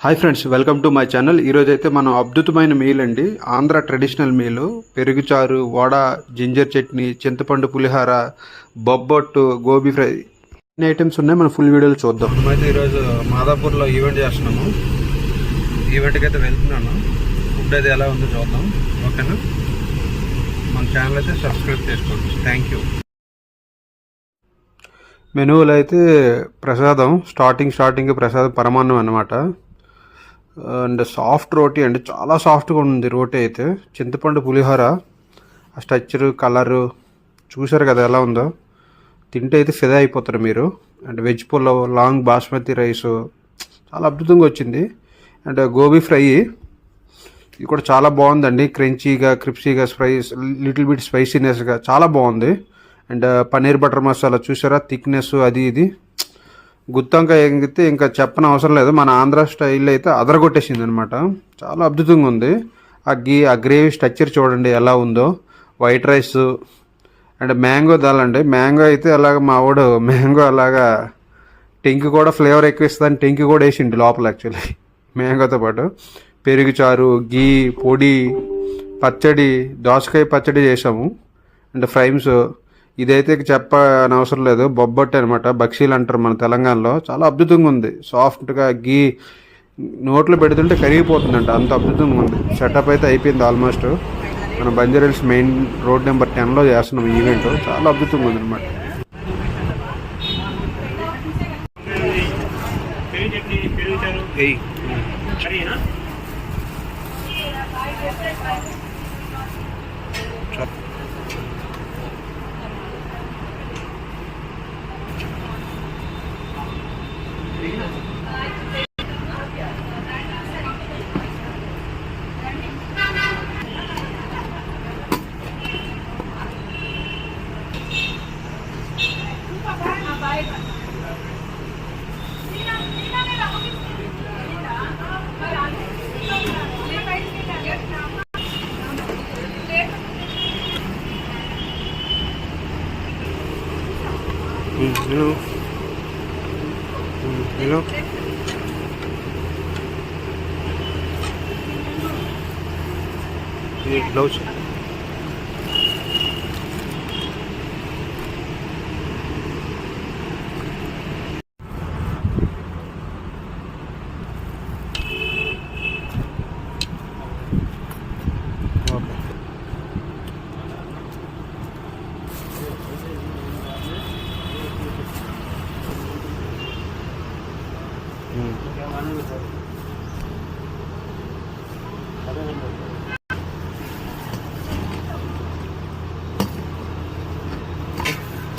Hi friends, welcome to my channel. ఈరోజు అయితే మనం అద్భుతమైన మీల్ అండి, ఆంధ్ర ట్రెడిషనల్ మీల్. పెరుగు చారు, వడ, జింజర్ చట్నీ, చింతపండు పులిహార, బొబ్బట్టు, గోబీ ఫ్రై, అన్ని ఐటమ్స్ ఉన్నాయి. మనం ఫుల్ వీడియోలు చూద్దాం. మనమైతే ఈరోజు మాదాపూర్లో ఈవెంట్ చేస్తున్నాము. ఈవెంట్కి అయితే వెళ్తున్నాను. ఫుడ్ అయితే ఎలా ఉందో చూద్దాం. ఓకేనా? మన ఛానల్ అయితే సబ్స్క్రైబ్ చేసుకోండి. Thank you. మెనువులు అయితే ప్రసాదం, స్టార్టింగ్ ప్రసాదం పరమాన్నం అన్నమాట. అండ్ సాఫ్ట్ రోటీ అండి, చాలా సాఫ్ట్గా ఉంది రోటీ అయితే. చింతపండు పులిహోర, ఆ స్ట్రక్చరు, కలరు చూసారు కదా ఎలా ఉందో. తింటే అయితే ఫిదా అయిపోతారు మీరు. And veg pulao, long basmati rice చాలా అద్భుతంగా వచ్చింది. అండ్ గోబీ ఫ్రై, ఇది కూడా చాలా బాగుందండి. క్రంచీగా, క్రిప్సీగా, లిటిల్ బిట్ స్పైసీనెస్గా చాలా బాగుంది. అండ్ పన్నీర్ బటర్ మసాలా చూసారా, థిక్నెస్ అది ఇది. గుత్తొంకాయ ఎగితే ఇంకా చెప్పని అవసరం లేదు. మన ఆంధ్ర స్టైల్లో అయితే అదరగొట్టేసింది అనమాట. చాలా అద్భుతంగా ఉంది. ఆ గ్రేవీ స్ట్రక్చర్ చూడండి ఎలా ఉందో. వైట్ రైస్ అండ్ మ్యాంగో దాలండి. మ్యాంగో అయితే అలాగ మా వాడు మ్యాంగో అలాగా టెంక్ కూడా ఫ్లేవర్ ఎక్కువ ఇస్తుందని టెంక్ కూడా వేసిండు లోపల. యాక్చువల్లీ మ్యాంగోతో పాటు పెరుగు చారు, గీ, పొడి, పచ్చడి, దోసకాయ పచ్చడి చేసాము. అండ్ ఫ్రైమ్స్, ఇదైతే చెప్పని అవసరం లేదు. బొబ్బట్టు అనమాట, బక్షీలు అంటారు మన తెలంగాణలో. చాలా అద్భుతంగా ఉంది. సాఫ్ట్గా గీ నోట్లో పెడుతుంటే కరిగిపోతుందంట, అంత అద్భుతంగా ఉంది. సెటప్ అయితే అయిపోయింది ఆల్మోస్ట్. మన బంజారాహిల్స్ మెయిన్ రోడ్ నెంబర్ 10లో చేస్తున్నాం ఈవెంట్. చాలా అద్భుతంగా ఉంది అనమాట. Hello. Blouse.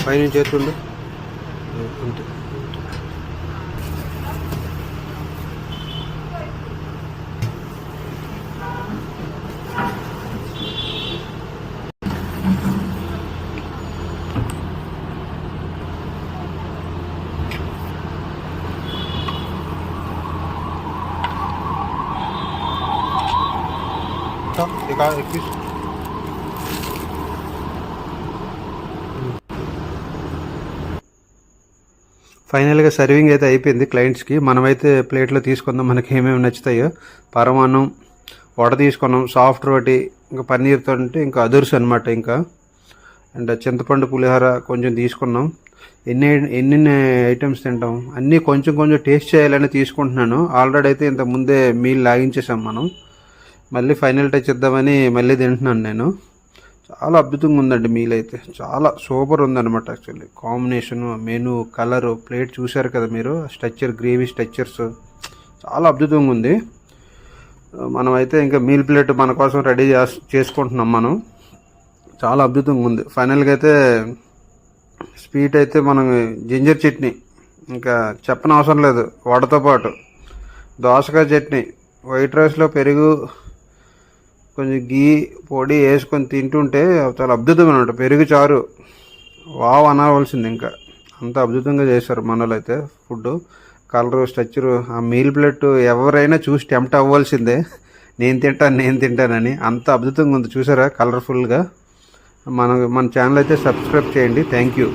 పైన చేతుండు అంతే. ఫైనల్గా సర్వింగ్ అయితే అయిపోయింది క్లయింట్స్కి. మనమైతే ప్లేట్లో తీసుకుందాం, మనకి ఏమేమి నచ్చుతాయో. పరమాన్నం, వడ తీసుకున్నాం, సాఫ్ట్ రోటీ, ఇంకా పన్నీర్తో అంటే ఇంకా అదుర్స్ అనమాట. ఇంకా అండ్ చింతపండు పులిహోర కొంచెం తీసుకున్నాం. ఎన్ని ఐటమ్స్ తింటాం, అన్నీ కొంచెం కొంచెం టేస్ట్ చేయాలని తీసుకుంటున్నాను. ఆల్రెడీ అయితే ఇంత ముందే మీల్ లాగించేసాం మనం. మళ్ళీ ఫైనల్ టచ్ ఇద్దామని మళ్ళీ తింటున్నాను నేను. చాలా అద్భుతంగా ఉందండి మీల్ అయితే. చాలా సూపర్ ఉందన్నమాట. Actually combination, menu, colour, plate చూశారు కదా మీరు. స్ట్రక్చర్, గ్రేవీ స్ట్రక్చర్స్ చాలా అద్భుతంగా ఉంది. మనమైతే ఇంకా మీల్ ప్లేట్ మన కోసం రెడీ చేసుకుంటున్నాం మనం. చాలా అద్భుతంగా ఉంది. ఫైనల్గా అయితే స్వీట్ అయితే మనం జింజర్ చట్నీ, ఇంకా చెప్పని అవసరం లేదు. వడతో పాటు దోసకాయ చట్నీ, వైట్ రైస్లో పెరుగు, కొంచెం గీ, పొడి వేసుకొని తింటుంటే చాలా అద్భుతంగా ఉంటుంది. పెరుగు చారు వావ్ అనవలసింది. ఇంకా అంత అద్భుతంగా చేశారు మనలో అయితే ఫుడ్. కలరు, స్ట్రక్చరు, ఆ మీల్ ప్లేట్ ఎవరైనా చూసి టెంప్ట్ అవ్వాల్సిందే. నేను తింటానని అంత అద్భుతంగా ఉంది. చూసారా కలర్ఫుల్గా. మన ఛానల్ అయితే సబ్స్క్రైబ్ చేయండి. Thank you.